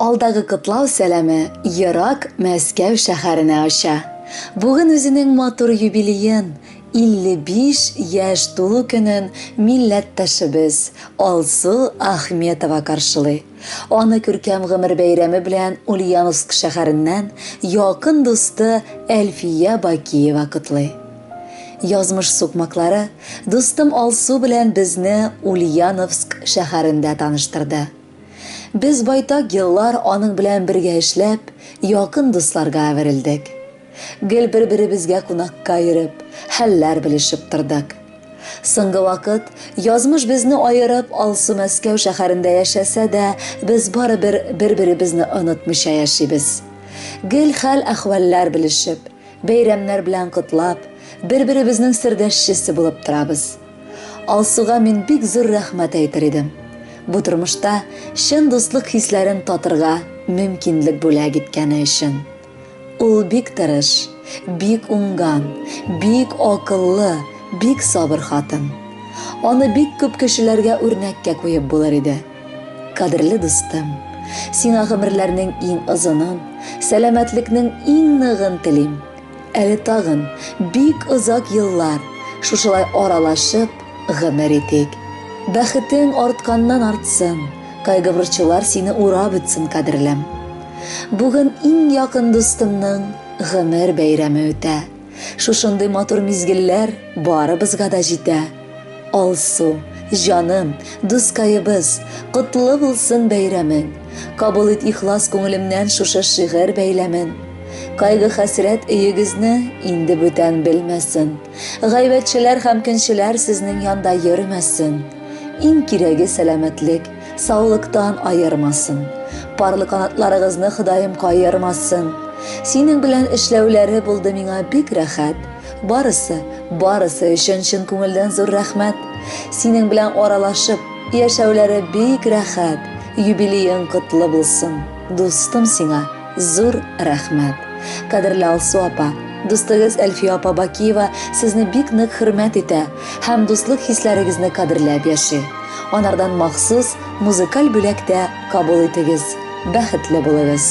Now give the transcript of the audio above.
Алдагы котлау сәламе ерак Мәскәү шәһәренә аша. Бүген үзенең матур юбилеен, 55 яшь тулу көнен милләттәшебез Алсу Ахметова каршылый. Аны күркәм гомер бәйрәме белән Ульяновск шәһәреннән якын дусты Әлфия Бакиева котлый. Язмыш сукмаклары дустым Алсу белән безне Ульяновск шәһәрендә таныштырды. Без байтак еллар аның белән бергә эшләп, якын дусларга әверелдек. Гел бер-беребезгә кунакка йөреп, хәлләр белешеп тордык. Соңгы вакыт язмыш безне аерып Алсу Мәскәү шәһәрендә яшәсә дә, без барыбер бер-беребезне онытмыйча яшибез. Гел хәл әхвалләр белешеп, бәйрәмнәр белән котлап, бер-беребезнең сердәшчесе булып торабыз. Алсуга мин бик зур рәхмәт әйтер идем. Бу тормышта чын дуслык хисләрен татырга мөмкинлек бүләк иткәне өчен. Ул бик тырыш, бик уңган, бик акыллы, бик сабыр хатын. Аны бик күп кешеләргә үрнәккә куеп булыр иде. Кадерле дустым, сиңа гомерләрнең иң озынын, сәламәтлекнең иң ныгын телим. Әле тагын бик озак еллар шушылай аралашып гомер итик. Бәхетең артканнан артсын, кайгы-борчулар сине урап үтсен, кадерлем. Бүген иң якын дустымның гомер бәйрәме үтә. Шушындый матур мизгелләр барыбызга да җитә. Алсу, җаным, дускайыбыз, котлы булсын бәйрәмең. Кабул ит ихлас күңелемнән шушы шигырь бәйләмен. Кайгы-хәсрәт өегезне инде бүтән белмәсен. Гайбәтчеләр һәм көнчеләр сезнең янда йөрмәсен. Иң кирәге сәламәтлек, саулыктан аермасын. Парлы канатларыгызны Ходаем кайырмасын. Синең белән эшләүләре булды миңа бик рәхәт. Барысы өчен чын күңелдән зур рәхмәт. Синең белән аралашып, яшәүләре бик рәхәт. Юбилеең котлы булсын. Дустым сиңа зур рәхмәт. Кадерле Алсу апа, дустыгыз Әлфия апа Бакиева сезне бик нык хөрмәт итә һәм дуслык хисләрегезне кадерләп яши. Анардан махсус музыкаль бүләктә кабул итегез. Бәхетле булыгыз.